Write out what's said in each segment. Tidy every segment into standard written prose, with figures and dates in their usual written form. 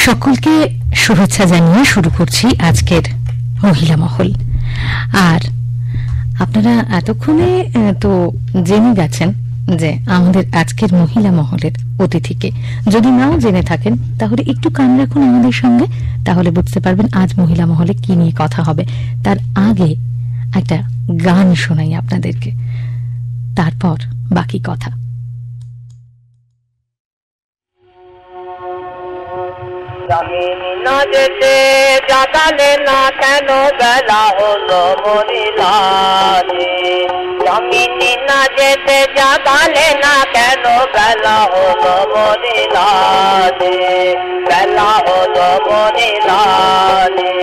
সকলকে শুভেচ্ছা জানিয়ে শুরু করছি আজকের মহিলা মহল। আর আপনারা এতক্ষণে তো জেনে গেছেন যে আমাদের আজকের মহিলা মহলের অতিথিকে। যদি নাও জেনে থাকেন তাহলে একটু কান রাখুন আমাদের সঙ্গে, তাহলে বুঝতে পারবেন আজ মহিলা মহলে কি নিয়ে কথা হবে। তার আগে একটা গান শোনাই আপনাদেরকে, তারপর বাকি কথা। জামিনী না যেতে জাগালে না কেন বেলা হলো মরিলারে, জামিনী না যেতে জাগালে না কেন বেলা হলো মরিলারে, বেলা হলো মরিলারে।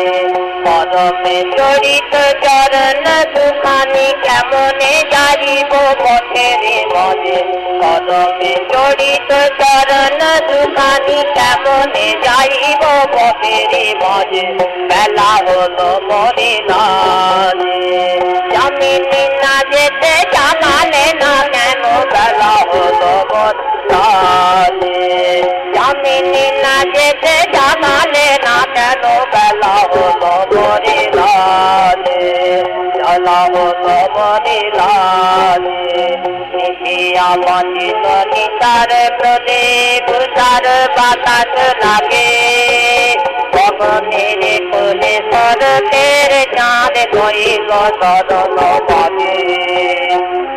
পরমে জড়িত চরণ দুখানি কেমনে যাইব পথের মজে, পরমে জড়িত চরণ দুখানি কেমনে যাইব পথের মজে, বেলা হলো মরিলারে। জামিনী না যেতে জাগালে না কেন বেলা হলো মরিলারে, জামিনী না যেতে জাগালে না কেন বেলা হলো মরিলারে, বেলা হলো মরিলারে। আমাদের নিতার প্রদীপ তার বাতাস লাগে, পবনের কোলে শরতের চাঁদ হইল সদন বাজে।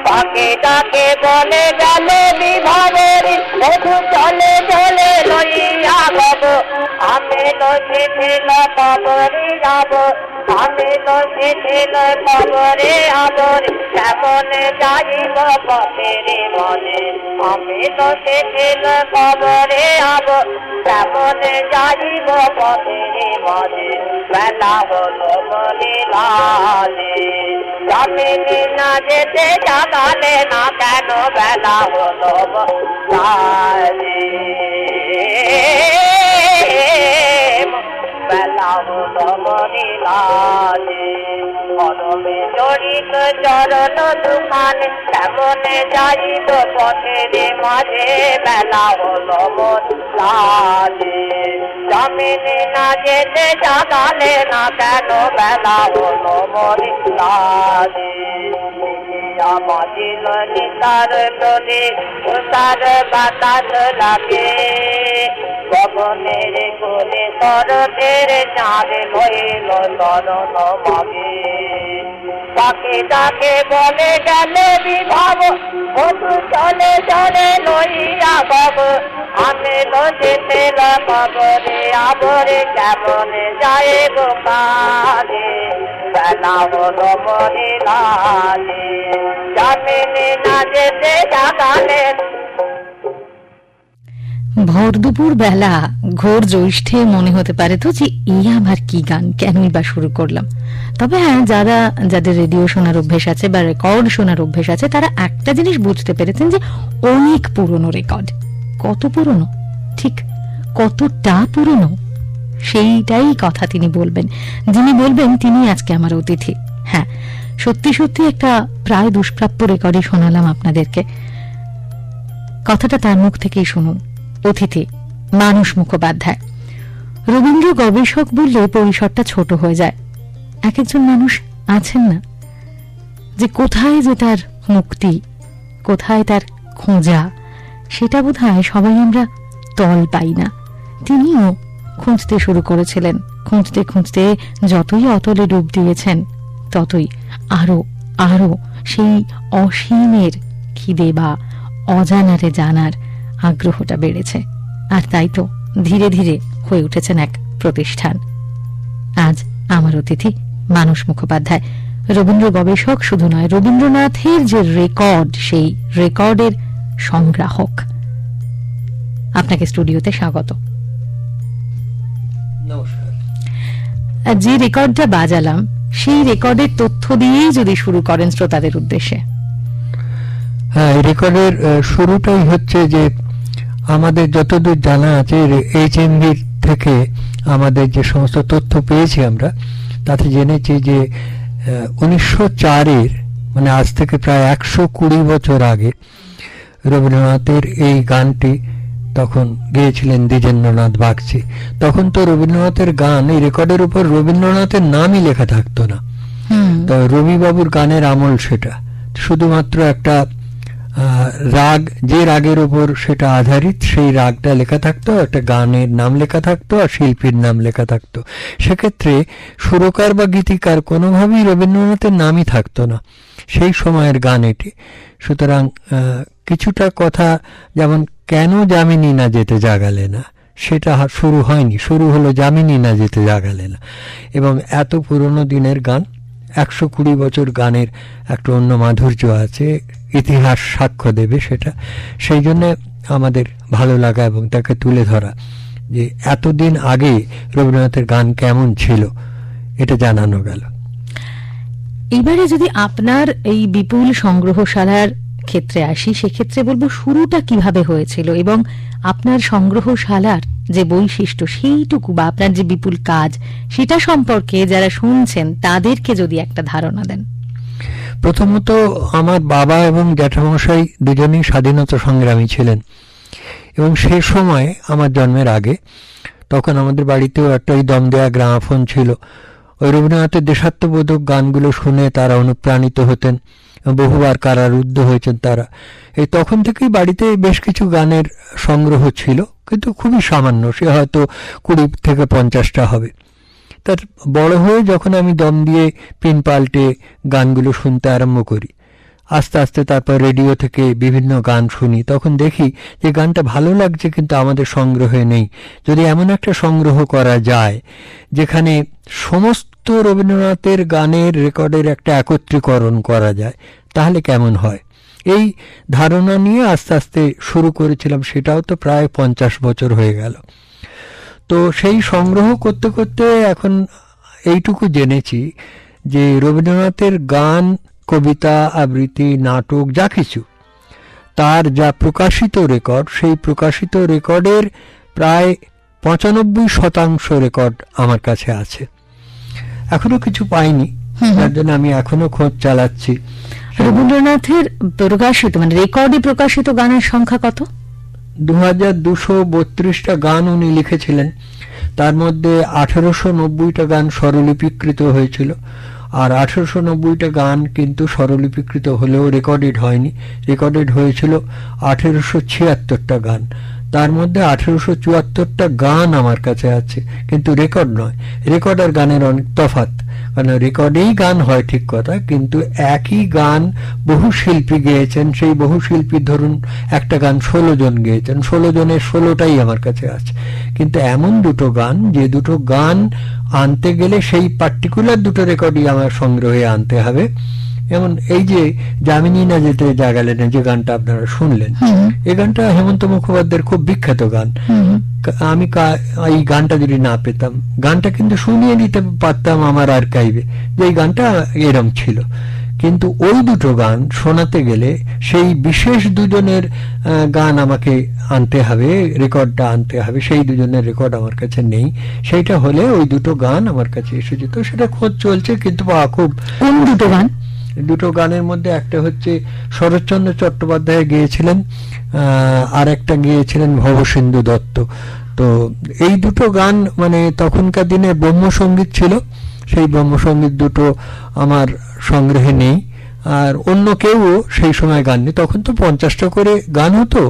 পাকে ডাকে বলে গেল বিভাবের মধু চলে চলে লইয়া গব, আমি লইছিল কবরে যাব, আমি লইছিল কবরে আদর, কেমন যাইব পথের মনে, আমি লইছিল কবরে আব, কেমন যাইব পথের মনে, বেলা হলো মরিলারে। জামিনী না যেতে জাগালে না কেন বেলা হলো মরিলারে, বেলা হলো মরিলারে। পরমে জড়িত চরণ দুখানি কেমনে যাইব পথের মাঝে, বেলা হলো মরিলারে। জামিনী না যেতে জাগালে না কেন বেলা হলো মরিলারে। আমাদের নিতার প্রদীপ তার বাতাস লাগে, পবনের কোলে শরতের চাঁদ হইল সরণ মাগে। তাকে তাকে বলে গেলে বিভাব মধু চলে চলে লইয়া গব, আমি যেতে কবরে আবরে কেমন যায় গো কালে, বেলা হলো মরিলারে। জামিনী না যেতে জাগালে। ভর দুপুর বেলা ঘোর জ্যৈষ্ঠে মনে হতে পারে তো যে এই আবার কি গান, কেনই বা শুরু করলাম। তবে হ্যাঁ, যাদের রেডিও শোনার অভ্যেস আছে বা রেকর্ড শোনার অভ্যেস আছে তারা একটা জিনিস বুঝতে পেরেছেন যে অনেক পুরনো রেকর্ড। কত পুরনো, ঠিক কতটা পুরনো, সেইটাই কথা তিনি বলবেন। যিনি বলবেন তিনি আজকে আমার অতিথি। হ্যাঁ, সত্যি সত্যি একটা প্রায় দুষ্প্রাপ্য রেকর্ডই শোনালাম আপনাদেরকে। কথাটা তার মুখ থেকেই শুনুন। অতিথি মানস মুখোপাধ্যায়। রবীন্দ্র গবেষক বললে পরিসরটা ছোট হয়ে যায়। এক একজন মানুষ আছেন না যে কোথায় যে তার মুক্তি, কোথায় তার খোঁজা, সেটা বোধহয় সবাই আমরা তল পাই না। তিনিও খুঁজতে শুরু করেছিলেন। খুঁজতে খুঁজতে যতই অতলে ডুব দিয়েছেন ততই আরো আরো সেই অসীমের খিদে বা অজানারে জানার আগ্রহটা বেড়েছে। আর তাই তো ধীরে ধীরে হয়ে উঠেছেন এক প্রতিষ্ঠান। আজ আমার অতিথি মানস মুখোপাধ্যায়, রবীন্দ্র গবেষক শুধু নয়, রবীন্দ্রনাথের যে রেকর্ড সেই রেকর্ডের সংগ্রাহক। আপনাকে স্টুডিওতে স্বাগত। যে রেকর্ডটা বাজালাম সেই রেকর্ডের তথ্য দিয়েই যদি শুরু করেন শ্রোতাদের উদ্দেশ্যে। হ্যাঁ, এই রেকর্ডের শুরুটাই হচ্ছে যে আমাদের যতদূর জানা আছে HMV থেকে আমাদের যে সমস্ত তথ্য পেয়েছি আমরা তাতে জেনেছি যে 1904-এর মানে আজ থেকে প্রায় 120 বছর আগে রবীন্দ্রনাথের এই গানটি তখন গেয়েছিলেন দ্বিজেন্দ্রনাথ বাগচি। তখন তো রবীন্দ্রনাথের গান এই রেকর্ডের উপর রবীন্দ্রনাথের নামই লেখা থাকতো না। তো রবিবাবুর গানের আমল সেটা, শুধুমাত্র একটা রাগ, যে রাগের উপর সেটা আধারিত সেই রাগটা লেখা থাকতো, একটা গানের নাম লেখা থাকতো আর শিল্পীর নাম লেখা থাকতো। সেক্ষেত্রে সুরকার বা গীতিকার কোনোভাবেই রবীন্দ্রনাথের নামই থাকতো না সেই সময়ের গান এটি। সুতরাং কিছুটা কথা, যেমন কেন যামিনী না যেতে জাগালে না, সেটা শুরু হয়নি, শুরু হলো যামিনী না যেতে জাগালে না। এবং এত পুরনো দিনের গান, 120 বছর গানের একটা অন্য মাধুর্য আছে, ইতিহাস সাক্ষ্য দেবে সেটা। সেই জন্য আমাদের ভালো লাগা এবং তাকে তুলে ধরা, যে এতদিন আগে রবীন্দ্রনাথের গান কেমন ছিল এটা জানানো গেল। এবারে যদি আপনার এই বিপুল সংগ্রহশালার ক্ষেত্রে আসি, সেক্ষেত্রে বলবো শুরুটা কিভাবে হয়েছিল এবং আপনার সংগ্রহশালার যে বৈশিষ্ট্য সেইটুকু, বা আপনার যে বিপুল কাজ সেটা সম্পর্কে যারা শুনছেন তাদেরকে যদি একটা ধারণা দেন। প্রথমত আমার বাবা এবং জ্যাঠামশাই দুজনেই স্বাধীনতা সংগ্রামী ছিলেন, এবং সে সময় আমার জন্মের আগে তখন আমাদের বাড়িতেও একটা ওই দম দেয়া গ্রামাফোন ছিল। ওই রবীন্দ্রনাথের দেশাত্মবোধক গানগুলো শুনে তারা অনুপ্রাণিত হতেন, বহুবার কারারুদ্ধ হয়েছেন তারা। এই তখন থেকেই বাড়িতে বেশ কিছু গানের সংগ্রহ ছিল, কিন্তু খুবই সামান্য, সে হয়তো 20 থেকে 50টা হবে। তার বড় হয়ে যখন আমি দম দিয়ে পিন পাল্টে গানগুলো শুনতে আরম্ভ করি, আস্তে আস্তে তারপর রেডিও থেকে বিভিন্ন গান শুনি, তখন দেখি যে গানটা ভালো লাগছে কিন্তু আমাদের সংগ্রহে নেই। যদি এমন একটা সংগ্রহ করা যায় যেখানে সমস্ত রবীন্দ্রনাথের গানের রেকর্ডের একটা একত্রীকরণ করা যায়, তাহলে কেমন হয়, এই ধারণা নিয়ে আস্তে আস্তে শুরু করেছিলাম। সেটাও তো প্রায় 50 বছর হয়ে গেল। তো সেই সংগ্রহ করতে করতে এখন এইটুকু জেনেছি যে রবীন্দ্রনাথের গান, কবিতা, আবৃত্তি, নাটক, যা কিছু তার যা প্রকাশিত রেকর্ড, সেই প্রকাশিত রেকর্ডের প্রায় 95% রেকর্ড আমার কাছে আছে। এখনো কিছু পাইনি, তার জন্য আমি এখনো খোঁজ চালাচ্ছি। রবীন্দ্রনাথের প্রকাশিত, মানে রেকর্ডে প্রকাশিত গানের সংখ্যা কত? 2232টা গান উনি লিখেছিলেন, তার মধ্যে 1890টা গান স্বরলিপিকৃত হয়েছিল, আর 1890টা গান কিন্তু স্বরলিপিকৃত হলেও রেকর্ডেড হয়নি। রেকর্ডেড হয়েছিল 1876টা গান, তার মধ্যে 1874টা গান আমার কাছে আছে, কিন্তু রেকর্ড নয়। রেকর্ড আর গানের অনেক তফাৎ, কারণ রেকর্ডেই গান হয় ঠিক কথা, কিন্তু একই গান বহু শিল্পী গেয়েছেন। সেই বহু শিল্পী, ধরুন একটা গান 16 জন গেয়েছেন, 16 জনের 16টাই আমার কাছে আছে। কিন্তু এমন দুটো গান, যে দুটো গান আনতে গেলে সেই পার্টিকুলার দুটো রেকর্ডই আমার সংগ্রহে আনতে হবে। যেমন এই যে যামিনী না যেতে জাগালে না, যে গানটা আপনারা শুনলেন, এই গানটা হেমন্ত মুখোপাধ্যায়ের খুব বিখ্যাত গান। আমি এই গানটা যদি না পেতাম, গানটা কিন্তু শুনিয়ে দিতে পারতাম আমার আর্কাইভে, যে এই গানটা এরম ছিল। কিন্তু ওই দুটো গান শোনাতে গেলে সেই বিশেষ দুজনের গান আমাকে আনতে হবে, রেকর্ডটা আনতে হবে। সেই দুজনের রেকর্ড আমার কাছে নেই। সেইটা হলে ওই দুটো গান আমার কাছে এসে যেত। সেটা খোঁজ চলছে, কিন্তু খুব। কোন দুটো গান? দুটো গানের মধ্যে একটা হচ্ছে শরৎচন্দ্র চট্টোপাধ্যায় গেয়েছিলেন, আর একটা গিয়েছিলেন ভবসিন্ধু দত্ত। তো এই দুটো গান মানে তখনকার দিনে ব্রহ্মসঙ্গীত ছিল, সেই ব্রহ্মসঙ্গীত দুটো আমার সংগ্রহে নেই। আর অন্য কেউ সেই সময় গান নেই, তখন তো 50টা করে গান হতো,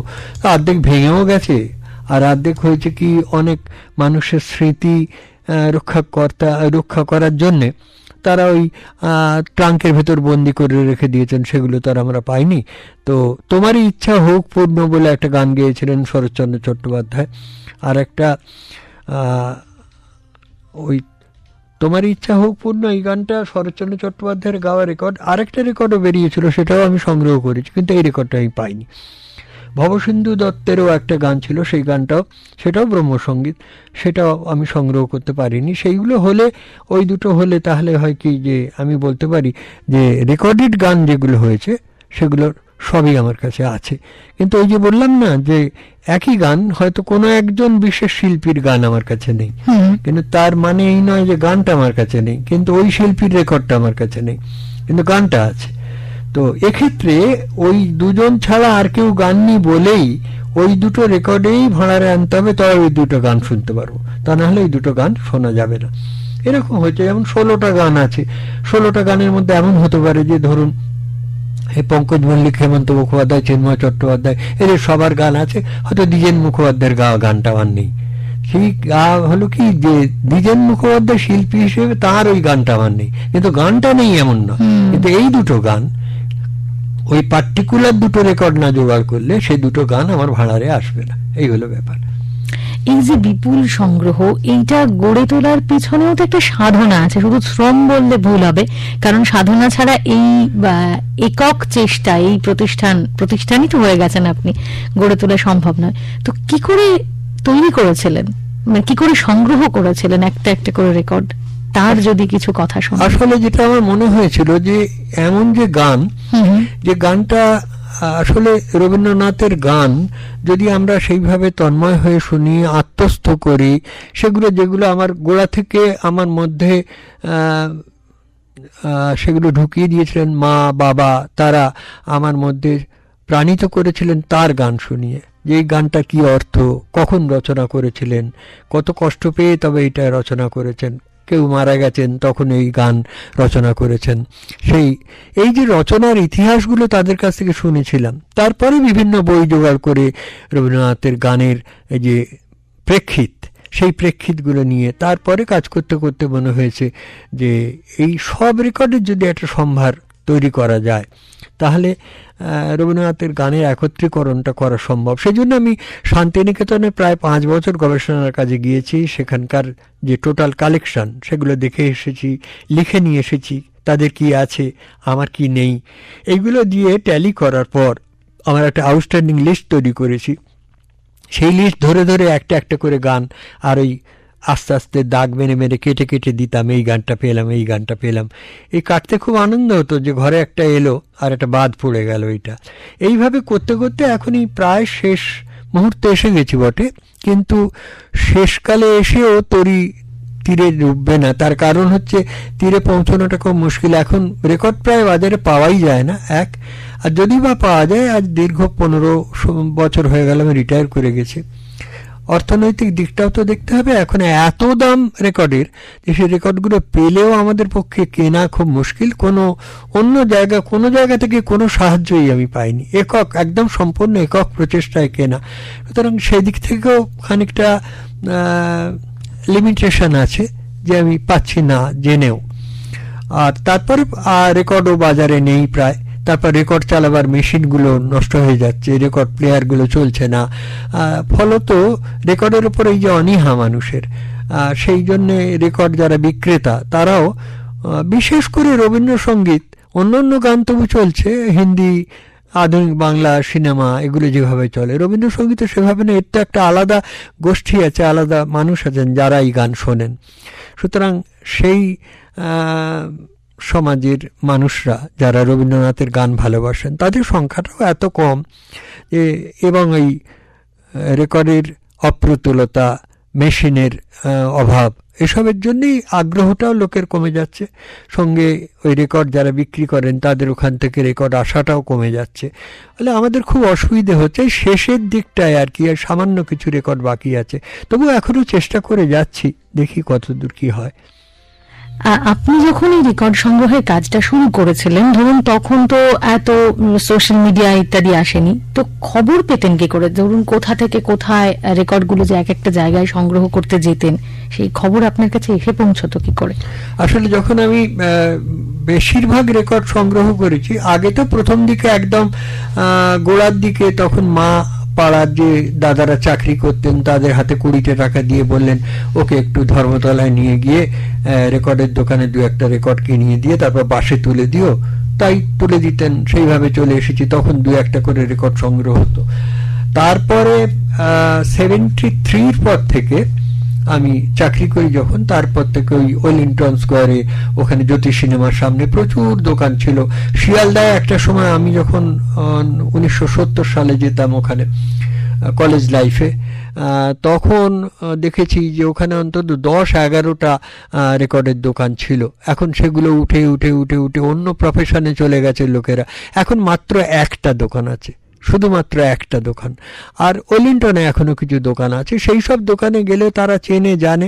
অর্ধেক ভেঙেও গেছে, আর অর্ধেক হয়েছে কি অনেক মানুষের স্মৃতি রক্ষা করার জন্যে তারা ওই ট্রাঙ্কের ভেতর বন্দি করে রেখে দিয়েছেন, সেগুলো তো আর আমরা পাইনি। তো তোমারই ইচ্ছা হোক পূর্ণ বলে একটা গান গেয়েছিলেন শরৎচন্দ্র চট্টোপাধ্যায়, আর একটা ওই তোমারই ইচ্ছা হোক পূর্ণ, এই গানটা শরৎচন্দ্র চট্টোপাধ্যায়ের গাওয়া রেকর্ড। আরেকটা রেকর্ডও বেরিয়েছিল, সেটাও আমি সংগ্রহ করেছি, কিন্তু এই রেকর্ডটা আমি পাইনি। ভবসিন্ধু দত্তেরও একটা গান ছিল, সেই গানটাও, সেটাও ব্রহ্মসঙ্গীত, সেটাও আমি সংগ্রহ করতে পারিনি। সেইগুলো হলে, ওই দুটো হলে তাহলে হয় কি, যে আমি বলতে পারি যে রেকর্ডেড গান যেগুলো হয়েছে সেগুলোর সবই আমার কাছে আছে। কিন্তু ওই যে বললাম না, যে একই গান হয়তো কোনো একজন বিশেষ শিল্পীর গান আমার কাছে নেই, কিন্তু তার মানে এই নয় যে গানটা আমার কাছে নেই, কিন্তু ওই শিল্পীর রেকর্ডটা আমার কাছে নেই, কিন্তু গানটা আছে। তো এক্ষেত্রে ওই দুজন ছাড়া আর কেউ গাননি বলেই ওই দুটো রেকর্ডেই ভাড়ারে আনতে হবে, তবে ওই দুটো গান শুনতে পারবো, তা না হলে ওই দুটো গান শোনা যাবে না। এরকম হয়েছে, যেমন 16টা গান আছে, 16টা গানের মধ্যে এমন হতে পারে যে ধরুন পঙ্কজ মল্লিক, হেমন্ত মুখোপাধ্যায়, চিন্ময় চট্টোপাধ্যায় এদের সবার গান আছে, হয়তো দ্বিজেন মুখোপাধ্যায়ের গাওয়া গানটা আমার নেই। সেই হলো কি যে দ্বিজেন মুখোপাধ্যায় শিল্পী হিসেবে তার ওই গানটা আমার নেই, কিন্তু গানটা নেই এমন না, কিন্তু এই দুটো গান ওই পার্টিকুলার দুটো রেকর্ড না জোগাড় করলে সেই দুটো গান আমার ভাড়ারে আসবে না, এই হলো ব্যাপার। এই যে বিপুল সংগ্রহ, এইটা গড়ে তোলার পিছনেও তো একটা সাধনা আছে, শুধু শ্রম বললে ভুল হবে, কারণ সাধনা ছাড়া এই একক চেষ্টা, এই প্রতিষ্ঠানই তো হয়ে গেছেন আপনি, গড়ে তোলা সম্ভব নয়। তো কি করে তৈরি করেছিলেন, মানে কি করে সংগ্রহ করেছিলেন একটা একটা করে রেকর্ড, তার যদি কিছু কথা শোনেন। আসলে যেটা আমার মনে হয়েছিল যে এমন যে গান, যে গানটা আসলে রবীন্দ্রনাথের গান যদি আমরা সেইভাবে তন্ময় হয়ে শুনি, আত্মস্থ করি, সেগুলো যেগুলো আমার গোড়া থেকে আমার মধ্যে সেগুলো ঢুকিয়ে দিয়েছিলেন মা বাবা, তারা আমার মধ্যে প্রাণিত করেছিলেন তার গান শুনিয়ে, যে এই গানটা কি অর্থ, কখন রচনা করেছিলেন, কত কষ্ট পেয়ে তবে এটা রচনা করেছেন, কেউ মারা গেছেন তখন এই গান রচনা করেছেন, এই যে রচনার ইতিহাসগুলো তাদের কাছ থেকে শুনেছিলাম। তারপরে বিভিন্ন বই জোগাড় করে রবীন্দ্রনাথের গানের এই যে প্রেক্ষিত, সেই প্রেক্ষিতগুলো নিয়ে তারপরে কাজ করতে করতে মনে হয়েছে যে এই সব রেকর্ডের যদি একটা সম্ভার তৈরি করা যায় তাহলে রবীন্দ্রনাথের গানের একত্রীকরণটা করা সম্ভব। সেই জন্য আমি শান্তিনিকেতনে প্রায় 5 বছর গবেষণার কাজে গিয়েছি, সেখানকার যে টোটাল কালেকশন সেগুলো দেখে এসেছি, লিখে নিয়ে এসেছি, তাদের কি আছে আমার কি নেই, এইগুলো দিয়ে ট্যালি করার পর আমার একটা আউটস্ট্যান্ডিং লিস্ট তৈরি করেছি। সেই লিস্ট ধরে ধরে একটা একটা করে গান আর ওই আস্তে আস্তে দাগ মেরে মেরে কেটে কেটে দিতাম, এই গানটা পেলাম, এই গানটা পেলাম। এই কাটতে খুব আনন্দ হতো যে ঘরে একটা এলো আর একটা বাদ পড়ে গেল। এইভাবে করতে করতে এখনই প্রায় শেষ মুহূর্তে এসে গেছি বটে, কিন্তু শেষকালে এসেও তরি তীরে ডুববে না। তার কারণ হচ্ছে তীরে পৌঁছানোটা খুব মুশকিল। এখন রেকর্ড প্রায় বাজারে পাওয়াই যায় না, আর যদি বা পাওয়া যায়, আজ দীর্ঘ 15 বছর হয়ে গেল আমি রিটায়ার করে গেছি। অর্থনৈতিক দিকটাও তো দেখতে হবে। এখন এত দাম রেকর্ডের যে সেই রেকর্ডগুলো পেলেও আমাদের পক্ষে কেনা খুব মুশকিল। কোনো জায়গা থেকে কোনো সাহায্যই আমি পাইনি, একদম সম্পূর্ণ একক প্রচেষ্টায় কেনা। সুতরাং সেই দিক থেকেও খানিকটা লিমিটেশন আছে যে আমি পাচ্ছি না জেনেও। আর তারপরে রেকর্ডও বাজারে নেই প্রায়। তারপর রেকর্ড চালাবার মেশিনগুলো নষ্ট হয়ে যাচ্ছে, রেকর্ড প্লেয়ারগুলো চলছে না, ফলত রেকর্ডের উপর এই যে অনীহা মানুষের, সেই জন্যে রেকর্ড যারা বিক্রেতা তারাও বিশেষ করে রবীন্দ্রসঙ্গীত, অন্য গান তবু চলছে, হিন্দি, আধুনিক বাংলা সিনেমা এগুলো যেভাবে চলে, রবীন্দ্রসঙ্গীত সেভাবে না। এর তো একটা আলাদা গোষ্ঠী আছে, আলাদা মানুষ আছেন যারা এই গান শোনেন। সুতরাং সেই সমাজের মানুষরা যারা রবীন্দ্রনাথের গান ভালোবাসেন তাদের সংখ্যাটাও এত কম যে, এবং এই রেকর্ডের অপ্রতুলতা, মেশিনের অভাব, এসবের জন্যই আগ্রহটাও লোকের কমে যাচ্ছে। সঙ্গে ওই রেকর্ড যারা বিক্রি করেন তাদের ওখান থেকে রেকর্ড আসাটাও কমে যাচ্ছে। ফলে আমাদের খুব অসুবিধে হচ্ছে শেষের দিকটায় আর কি, আর সামান্য কিছু রেকর্ড বাকি আছে। তবু এখনও চেষ্টা করে যাচ্ছি, দেখি কতদূর কি হয়। আপনি যখন এই রেকর্ড সংগ্রহের কাজটা শুরু করেছিলেন, ধরুন তখন তো এত সোশ্যাল মিডিয়া ইত্যাদি আসেনি, তো খবর পেতেন কি করে? ধরুন কোথা থেকে কোথায় রেকর্ডগুলো যে এক একটা জায়গায় সংগ্রহ করতে যেতেন, সেই খবর আপনার কাছে এসে পৌঁছতো কি করে? আসলে যখন আমি বেশিরভাগ রেকর্ড সংগ্রহ করেছি, আগে তো প্রথম দিকে একদম গোড়ার দিকে তখন মা পাড়ার যে দাদারা চাকরি করতেন তাদের হাতে 20 টাকা দিয়ে বললেন ওকে একটু ধর্মতলায় নিয়ে গিয়ে রেকর্ডের দোকানে 2-1টা রেকর্ড কিনিয়ে দিয়ে তারপর বাসে তুলে দিও, তাই তুলে দিতেন। সেইভাবে চলে এসেছি। তখন 2-1টা করে রেকর্ড সংগ্রহ হতো। তারপরে 73-র পর থেকে আমি চাকরি করি যখন, তারপর থেকে ওই ওয়েলিংটন স্কোয়ারে ওখানে জ্যোতি সিনেমার সামনে প্রচুর দোকান ছিল। শিয়ালদায় একটা সময় আমি যখন 1970 সালে যেতাম ওখানে কলেজ লাইফে, তখন দেখেছি যে ওখানে অন্তত 10-11টা রেকর্ডের দোকান ছিল। এখন সেগুলো উঠে উঠে উঠে উঠে অন্য প্রফেশনে চলে গেছে লোকেরা। এখন মাত্র একটা দোকান আছে, শুধুমাত্র একটা দোকান। আর ওলিংটনে এখনো কিছু দোকান আছে, সেই সব দোকানে গেলে তারা চেনে জানে,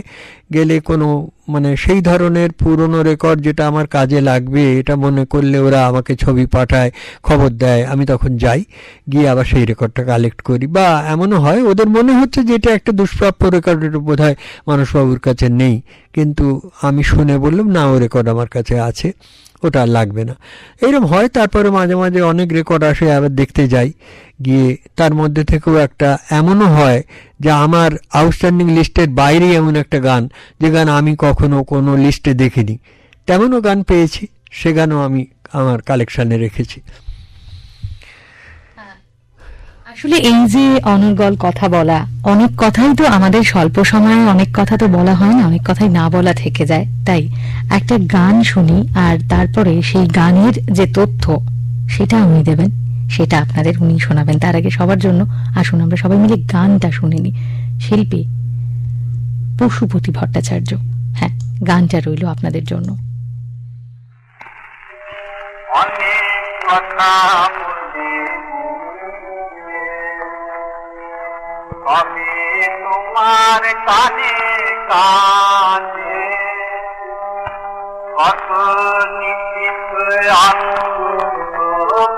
গেলে কোনো মানে সেই ধরনের পুরনো রেকর্ড যেটা আমার কাজে লাগবে এটা মনে করলে ওরা আমাকে ছবি পাঠায়, খবর দেয়, আমি তখন যাই, গিয়ে আবার সেই রেকর্ডটা কালেক্ট করি। বা এমনও হয় ওদের মনে হচ্ছে যে এটা একটা দুষ্প্রাপ্য রেকর্ড, এটা বোধ হয় মানসবাবুর কাছে নেই, কিন্তু আমি শুনে বললাম না, ও রেকর্ড আমার কাছে আছে, ওটা আর লাগবে না, এরকম হয়। তারপরে মাঝে মাঝে অনেক রেকর্ড আসে, আবার দেখতে যাই, গিয়ে তার মধ্যে থেকেও একটা এমনও হয় যে আমার আউটস্ট্যান্ডিং লিস্টের বাইরে এমন একটা গান যে গান আমি কখনো কোনো লিস্টে দেখিনি, তেমনও গান পেয়েছি, সে গানও আমি আমার কালেকশানে রেখেছি। আসলে এই যে অনর্গল কথা বলা, অনেক কথাই তো আমাদের স্বল্প সময়ে অনেক কথা তো বলা হয় না, অনেক কথাই না বলা থেকে যায়। তাই একটা গান শুনি আর তারপরে সেই গানের যে তথ্য সেটা উনি দেবেন, সেটা আপনাদের উনি শোনাবেন। তার আগে সবার জন্য আসুন আমরা সবাই মিলে গানটা শুনে নিই। শিল্পী পশুপতি ভট্টাচার্য, হ্যাঁ, গানটা রইল আপনাদের জন্য। আমি তোমার কানে কানে কত নিশ্চিত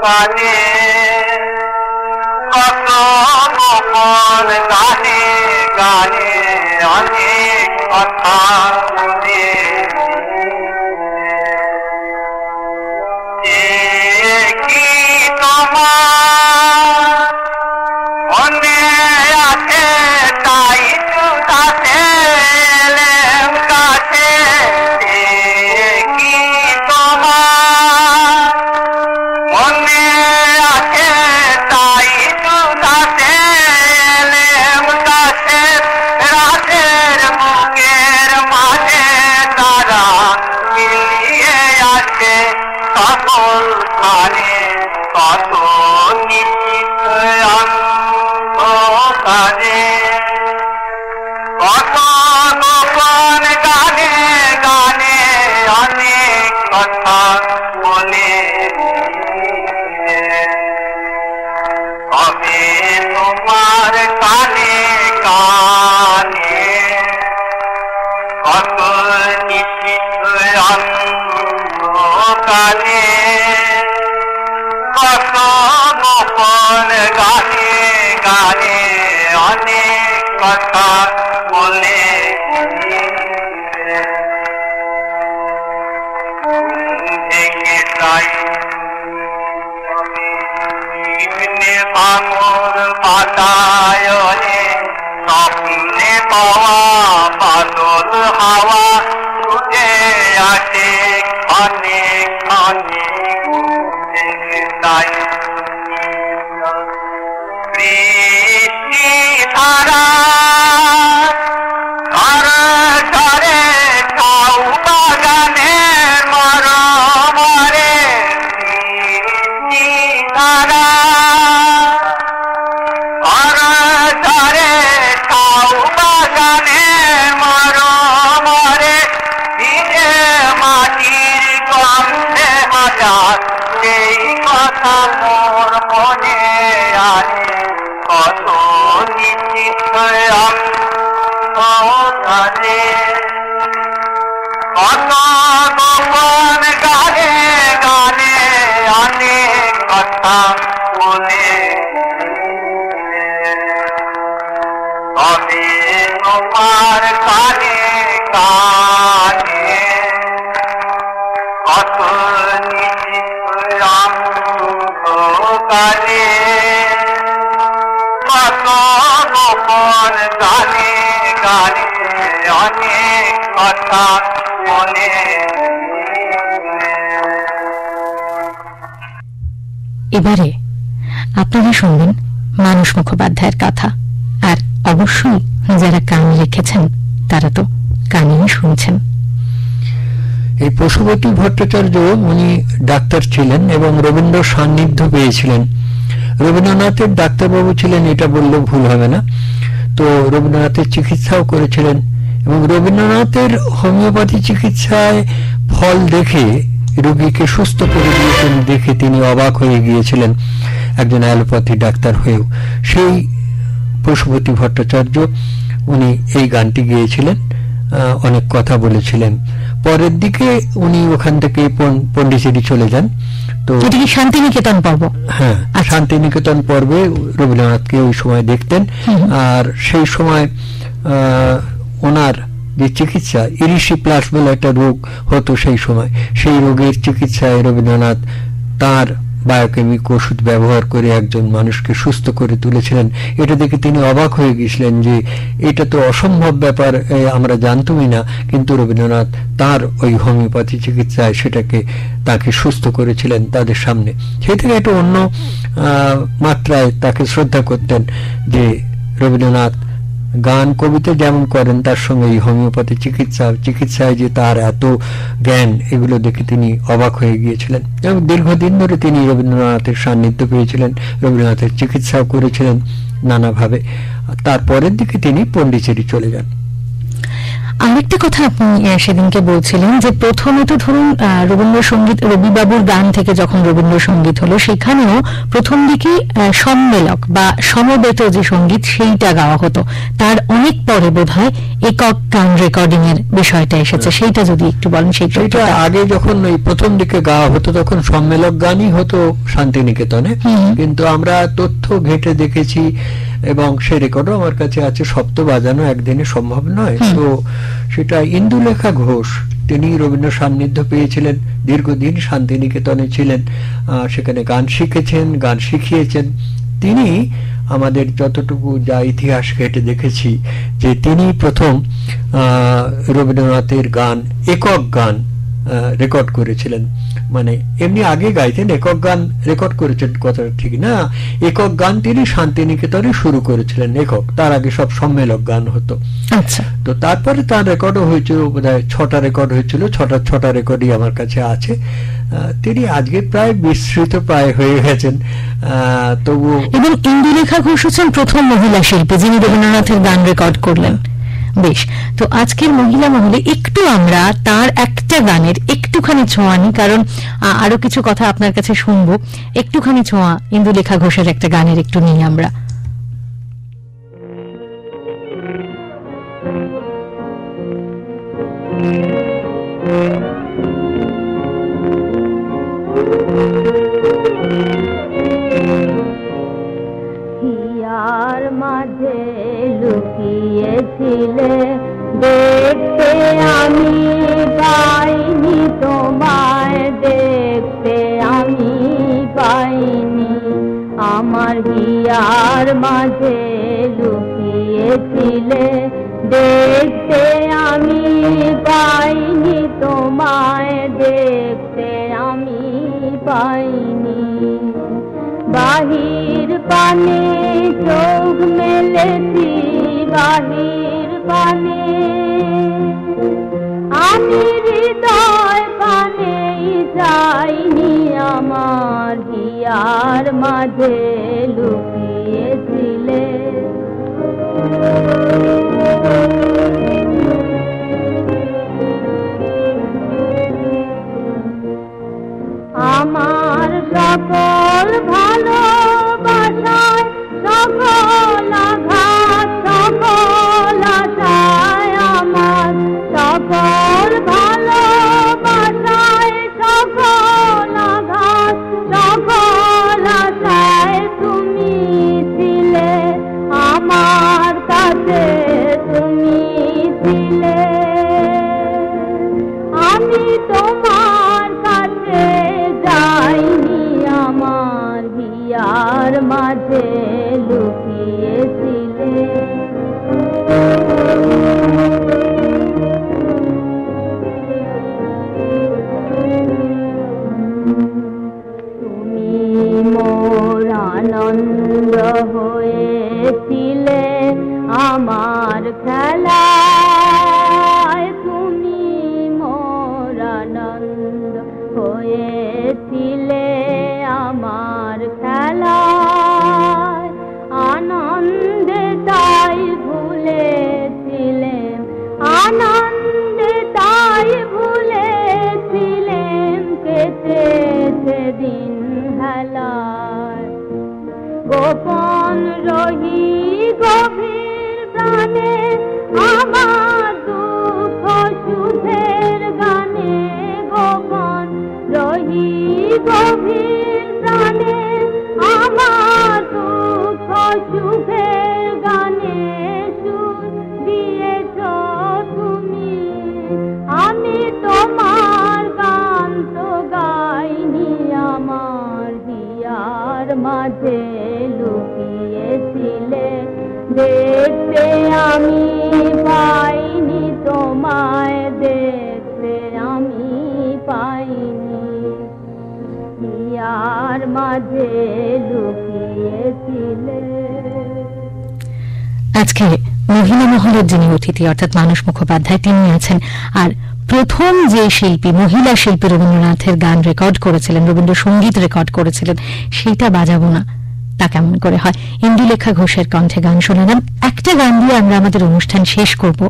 কানে কত গোপন গানে গানে অনেক কথা শুনে কি তোমার মনে আছে তাই তো কাছে এলেম কাছে, কি তোমার মনে আছে তাই তো কাছে এলেম কাছে, রাতের বুকের মাঝে তারা মিলিয়ে আছে সকল খানে কত নিশ্চিত কাজে কত গোপন গানে গানে অনেক কথা বলে, আমি তোমার কানে কানে কত নিশ্চিত কানে কত গোপন গানে গানে অনেক কথা বলে, ভাঙর বাতায়নে স্বপ্নে পাওয়া বাদল হাওয়া ছুটে আসে অনেক অনেক তাই বৃষ্টি ধারা ঘরে খাও বাগানের মরমরে বৃষ্টি ধারা ঘরে খাও বাগানের মরমরে ভিজে মাটির গন্ধে হাজার সেই কথা মোর মনে আনে কত নিশ্চিত কাজে কত গোপন গানে গানে অনেক কথা বলে, তবে তোমার কানে কানে কত নিশ্চিত কাজে কত গোপন গানে গানে অনেক কথা বলে। এবারে আপনারা শুনবেন মানস মুখোপাধ্যায়ের কথা। আর অবশ্যই যারা কান রেখেছেন তারা তো কানেই শুনছেন। এই পশুপতি ভট্টাচার্য উনি ডাক্তার ছিলেন এবং রবীন্দ্র সান্নিধ্য পেয়েছিলেন। রবীন্দ্রনাথের ডাক্তারবাবু ছিলেন এটা বললেও ভুল হবে না। তো রবীন্দ্রনাথের চিকিৎসাও করেছিলেন এবং রবীন্দ্রনাথের হোমিওপ্যাথি চিকিৎসায় ফল দেখে রোগীকে সুস্থ করে দিয়েছেন, দেখে তিনি অবাক হয়ে গিয়েছিলেন। একজন অ্যালোপ্যাথি ডাক্তার হয়েও। সেই পশুপতি ভট্টাচার্য উনি এই গানটি গেয়েছিলেন, অনেক কথা বলেছিলেন। পরের দিকে উনি ওখান থেকে পন্ডিচেরি চলে যান। তো এটা কি শান্তিনিকেতন পর্ব? হ্যাঁ, শান্তিনিকেতন পর্বে রবীন্দ্রনাথকে ওই সময় দেখতেন। আর সেই সময় ওনার যে চিকিৎসা, ইরিসিপ্লাস বলে একটা রোগ হতো সেই সময়, সেই রোগের চিকিৎসায় রবীন্দ্রনাথ তার বায়োকেমিক ওষুধ ব্যবহার করে একজন মানুষকে সুস্থ করে তুলেছিলেন। এটা দেখে তিনি অবাক হয়ে গেছিলেন যে এটা তো অসম্ভব ব্যাপার, আমরা জানতামই না, কিন্তু রবীন্দ্রনাথ তার ওই হোমিওপ্যাথি চিকিৎসায় সেটাকে তাকে সুস্থ করেছিলেন তাদের সামনে। সেই থেকে একটা অন্য মাত্রায় তাকে শ্রদ্ধা করতেন যে রবীন্দ্রনাথ গান কবিতা যেমন করেন তার সঙ্গে এই হোমিওপ্যাথি চিকিৎসায় যে তার এত জ্ঞান, এগুলো দেখে তিনি অবাক হয়ে গিয়েছিলেন। এবং দীর্ঘদিন ধরে তিনি রবীন্দ্রনাথের সান্নিধ্য পেয়েছিলেন, রবীন্দ্রনাথের চিকিৎসাও করেছিলেন নানাভাবে। তারপরের দিকে তিনি পন্ডিচেরি চলে যান। আরেকটা কথা আপনি সেদিনকে বলছিলেন যে প্রথমে তো ধরুন রবীন্দ্রসঙ্গীত, রবিবাবুর গান থেকে যখন রবীন্দ্রসঙ্গীত হলো সেখানেও প্রথম দিকে সম্মেলক বা সমবেত যে সঙ্গীত সেইটা গাওয়া হতো, তার অনেক পরে বোধহয় একক গান রেকর্ডিং এর বিষয়টা এসেছে, সেইটা যদি একটু বলেন। সেইটা আগে যখন ওই প্রথম দিকে গাওয়া হতো তখন সম্মেলক গানই হতো শান্তিনিকেতনে, কিন্তু আমরা তথ্য ঘেঁটে দেখেছি এবং সেই রেকর্ডও আমার কাছে আছে। সপ্ত বাজানো একদিনে সম্ভব নয়, তো সেটা ইন্দুলেখা ঘোষ, তিনি রবীন্দ্র সান্নিধ্য পেয়েছিলেন, দীর্ঘদিন শান্তিনিকেতনে ছিলেন, সেখানে গান শিখেছেন, গান শিখিয়েছেন। তিনি আমাদের যতটুকু যা ইতিহাস ঘেঁটে দেখেছি যে তিনি প্রথম রবীন্দ্রনাথের গান, একক গান রেকর্ড করেছিলেন। মানে এমনি আগে গাইতেন, একক গান রেকর্ড করেছেন কথাটা ঠিক না, একক গান তিনি শান্তিনিকেতনে শুরু করেছিলেন একক, তার আগে সব সম্মেলক গান হতো। আচ্ছা, তো তারপরে তার রেকর্ডও হয়েছিল, বোধহয় 6টা রেকর্ড হয়েছিল, 6টা রেকর্ডই আমার কাছে আছে। তিনি আজকে প্রায় বিস্মৃত প্রায় হয়ে গেছেন, তবু। এবং ইন্দুলেখা ঘোষ হচ্ছেন প্রথম মহিলা শিল্পী যিনি রবীন্দ্রনাথের গান রেকর্ড করলেন। বেশ, তো আজকের মহিলা মহলে একটু আমরা তার একটা গানের একটুখানি ছোঁয়া নিই, কারণ আরো কিছু কথা আপনার কাছে শুনবো। একটুখানি ছোঁয়া ইন্দুলেখা ঘোষের একটা গানের একটু নিই আমরা। হিয়ার মাঝে লুকিয়েছিলে, দেখতে আমি পাইনি তোমায়, দেখতে আমি পাইনি। আমার হিয়ার মাঝে লুকিয়েছিলে, দেখতে আমি পাইনি তোমায়, দেখতে আমি পাইনি। বাহির পানে চোখ মেলেছি, বাহির পানে আমি হৃদয় পানে যাইনি। আমার হিয়ার মাঝে লুকিয়েছিলে। আমার সকল ভালোবাসায়, সকল আঘাত, সকল আশায়, আমার সকল ভালোবাসায়, সকল আঘাত, সকল আশায় তুমি ছিলে আমার কাছে, তুমি ছিলে। আমি তোমার কাছে যাইনি, আমার হিয়ার মাঝে লুকিয়েছিলে। তুমি মোর আনন্দ হয়েছিলে আমার খেলায়, তুমি মোর আনন্দ হয়েছিলে আমার খেলায়। আনন্দে তাই ভুলেছিলেন, আনন্দে তাই ভুলেছিলেন, কেটেছে দিন হেলায়। কণ্ঠে মহিলা মহলের যিনি অতিথি অর্থাৎ মানস মুখোপাধ্যায় তিনি আছেন। আর প্রথম যে শিল্পী, মহিলা শিল্পী রবীন্দ্রনাথের গান রেকর্ড করেছিলেন, রবীন্দ্রসঙ্গীত রেকর্ড করেছিলেন, সেইটা বাজাবো না তা কেমন করে হয়। ইন্দুলেখা ঘোষের কণ্ঠে গান শোনালাম। একটা গান দিয়ে আমরা আমাদের অনুষ্ঠান শেষ করব।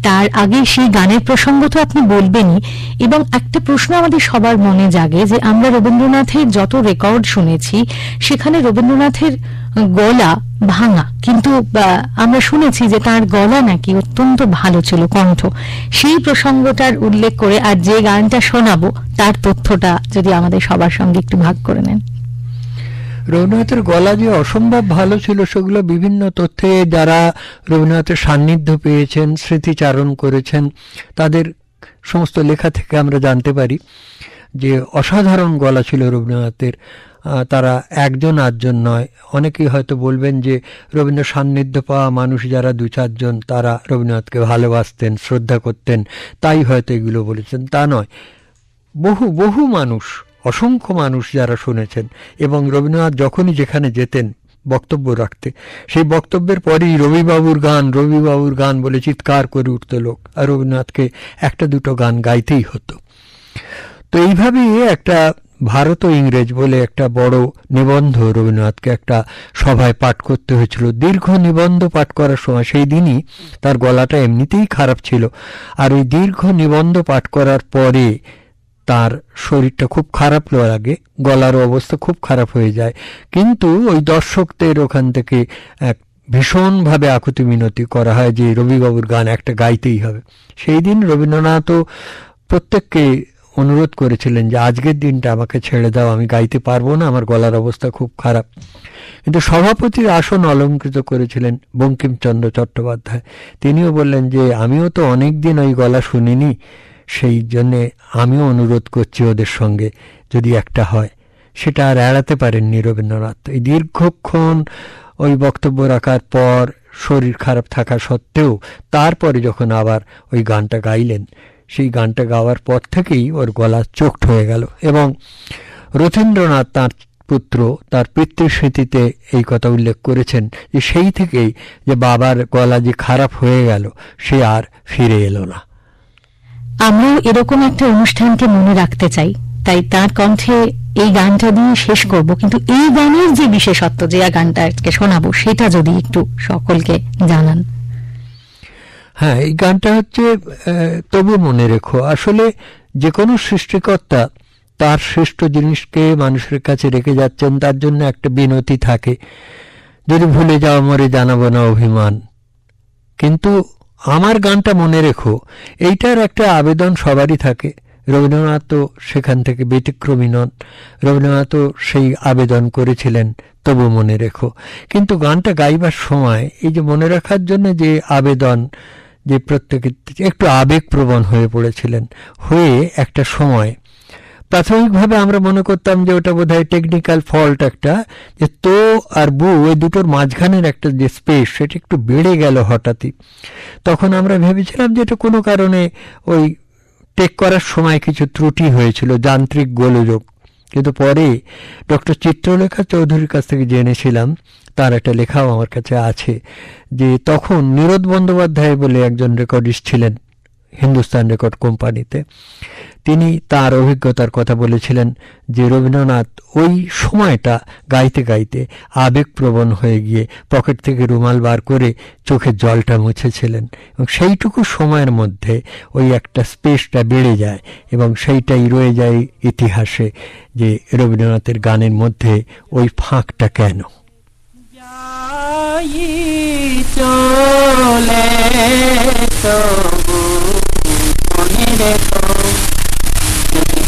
তার আগে সেই গানের প্রসঙ্গ তো আপনি বলবেনই, এবং একটা প্রশ্ন আমাদের সবার মনে জাগে যে আমরা রবীন্দ্রনাথের যত রেকর্ড শুনেছি সেখানে রবীন্দ্রনাথের গলা ভাঙা, কিন্তু আমরা শুনেছি যে তার গলা নাকি অত্যন্ত ভালো ছিল, কণ্ঠ। সেই প্রসঙ্গটার উল্লেখ করে আর যে গানটা শোনাবো তার তথ্যটা যদি আমাদের সবার সঙ্গে একটু ভাগ করে নেন। রবীন্দ্রনাথের গলা যে অসম্ভব ভালো ছিল সেগুলো বিভিন্ন তথ্যে যারা রবীন্দ্রনাথের সান্নিধ্য পেয়েছেন, স্মৃতিচারণ করেছেন, তাদের সমস্ত লেখা থেকে আমরা জানতে পারি যে অসাধারণ গলা ছিল রবীন্দ্রনাথের। তারা একজন আটজন নয়, অনেকেই হয়তো বলবেন যে রবীন্দ্র সান্নিধ্য পাওয়া মানুষ যারা দু চারজন তারা রবীন্দ্রনাথকে ভালোবাসতেন, শ্রদ্ধা করতেন, তাই হয়তো এগুলো বলেছেন, তা নয়। বহু বহু মানুষ, অসংখ্য মানুষ যারা শুনেছেন, এবং রবীন্দ্রনাথ যখনই যেখানে যেতেন বক্তব্য রাখতে, সেই বক্তব্যের পরেই রবিবাবুর গান, রবিবাবুর গান বলে চিৎকার করে উঠত লোক, আর রবীন্দ্রনাথকে একটা দুটো গান গাইতেই হতো। তো এইভাবেই একটা ভারত ও ইংরেজ বলে একটা বড় নিবন্ধ রবীন্দ্রনাথকে একটা সভায় পাঠ করতে হয়েছিল। দীর্ঘ নিবন্ধ পাঠ করার সময়, সেই দিনই তার গলাটা এমনিতেই খারাপ ছিল, আর ওই দীর্ঘ নিবন্ধ পাঠ করার পরে তার শরীরটা খুব খারাপ লাগে, গলার অবস্থা খুব খারাপ হয়ে যায়। কিন্তু ওই দর্শকদের ওখান থেকে এক ভীষণভাবে আকুতি মিনতি করা হয় যে রবিবাবুর গান একটা গাইতেই হবে। সেই দিন রবীন্দ্রনাথও প্রত্যেককে অনুরোধ করেছিলেন যে আজকের দিনটা আমাকে ছেড়ে দাও, আমি গাইতে পারবো না, আমার গলার অবস্থা খুব খারাপ। কিন্তু সভাপতির আসন অলঙ্কৃত করেছিলেন বঙ্কিমচন্দ্র চট্টোপাধ্যায়। তিনিও বললেন যে আমিও তো অনেক দিন ওই গলা শুনিনি, সেই জন্যে আমিও অনুরোধ করছি ওদের সঙ্গে যদি একটা হয়। সেটা আর এড়াতে পারেননি রবীন্দ্রনাথ। এই দীর্ঘক্ষণ ওই বক্তব্য রাখার পর শরীর খারাপ থাকা সত্ত্বেও তারপরে যখন আবার ওই গানটা গাইলেন, সেই গানটা গাওয়ার পর থেকেই ওর গলা চোখট হয়ে গেল। এবং রথীন্দ্রনাথ তাঁর পুত্র তার পিতৃস্মৃতিতে এই কথা উল্লেখ করেছেন যে সেই থেকেই যে বাবার গলা যে খারাপ হয়ে গেল সে আর ফিরে এলো না। আমরাও এরকম একটা অনুষ্ঠানকে মনে রাখতে চাই, তাই তার কণ্ঠে এই গানটা দিয়ে শেষ করব। কিন্তু এই গানের যে বিশেষত্ব, যে গানটা আজকে শোনাবো, সেটা যদি একটু সকলকে জানান। হ্যাঁ, এই গানটা হচ্ছে তবু মনে রেখো। আসলে যে কোনো সৃষ্টিকর্তা তার শ্রেষ্ঠ জিনিসকে মানুষের কাছে রেখে যাচ্ছেন, তার জন্য একটা বিনতি থাকে, যদি ভুলে যাও মরে জানাবো না অভিমান, কিন্তু আমার গানটা মনে রেখো, এইটার একটা আবেদন সবারই থাকে। রবীন্দ্রনাথ তো সেখান থেকে ব্যতিক্রমী নন, রবীন্দ্রনাথও সেই আবেদন করেছিলেন তবু মনে রেখো। কিন্তু গানটা গাইবার সময় এই যে মনে রাখার জন্য যে আবেদন, যে প্রত্যেকে একটু আবেগপ্রবণ হয়ে পড়েছিলেন, হয়ে একটা সময় প্রাথমিকভাবে আমরা মনে করতাম যে ওটা বোধহয় টেকনিক্যাল ফল্ট একটা, যে তো আর বু ওই দুটোর মাঝখানের একটা যে স্পেস সেটা একটু বেড়ে গেল হঠাৎই। তখন আমরা ভেবেছিলাম যে এটা কোনো কারণে ওই টেক করার সময় কিছু ত্রুটি হয়েছিল, যান্ত্রিক গোলযোগ। কিন্তু পরে ডক্টর চিত্রলেখা চৌধুরীর কাছ থেকে জেনেছিলাম, তার একটা লেখাও আমার কাছে আছে, যে তখন নীরদ বন্দ্যোপাধ্যায় বলে একজন রেকর্ডিস্ট ছিলেন হিন্দুস্তান রেকর্ড কোম্পানিতে, তিনি তার অভিজ্ঞতার কথা বলেছিলেন যে রবীন্দ্রনাথ ওই সময়টা গাইতে গাইতে আবেগপ্রবণ হয়ে গিয়ে পকেট থেকে রুমাল বার করে চোখের জলটা মুছেছিলেন, এবং সেইটুকু সময়ের মধ্যে ওই একটা স্পেসটা বেড়ে যায়, এবং সেইটাই রয়ে যায় ইতিহাসে যে রবীন্দ্রনাথের গানের মধ্যে ওই ফাঁকটা কেন। চলে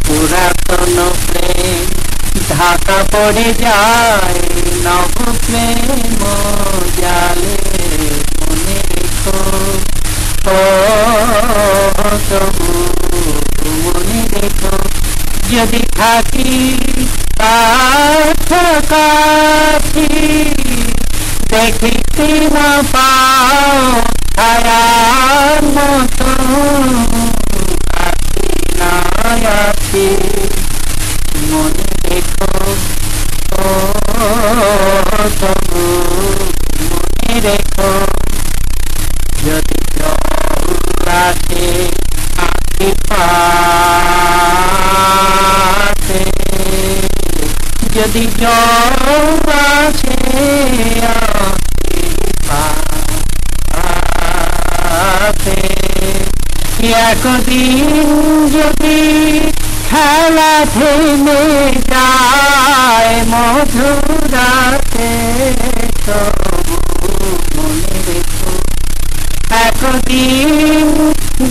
পুরাতন প্রেম ঢাকা পড়ে যায়, নব প্রেম জালে মনে রেখো, তবু মনে রেখো, যদি থাকি কাছাকাছি দেখিতে না পাও ছায়ার মতো, আছি মনে রেখো, তবু মনে রেখো, আসে আঁখি পাতে, যদি জল আসে আঁখি পাতে, একদিন যদি খেলা থেমে যায় মধুরাতে, তবু মনে রেখো একদিন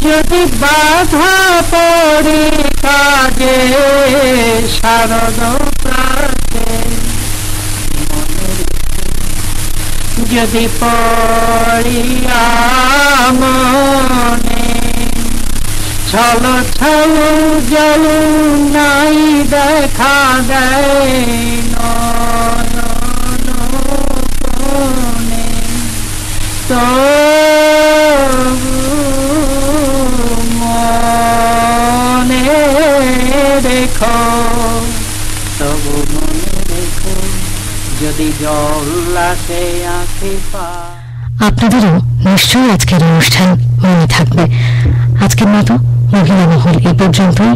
যদি বাধা পড়ে কাজে শারদ প্রাতে, মনে রেখো যদি পড়িয়া মনে ছল ছল জল নাই দেখা দেয় নয়ন কোণে, তবু মনে রেখো, তবু মনে রেখো, যদি জল আসে আঁখি পা। আপনাদেরও নিশ্চয়ই আজকের অনুষ্ঠান মনে থাকবে। আজকের মতো মহিলা মহল এই পর্যন্তই।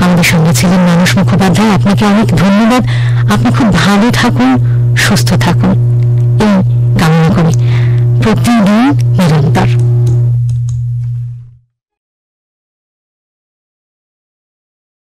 আমাদের সঙ্গে ছিলেন মানস মুখোপাধ্যায়। আপনাকে অনেক ধন্যবাদ। আপনি খুব ভালো থাকুন, সুস্থ থাকুন এই কামনা করি। প্রতিদিন নিরন্তর।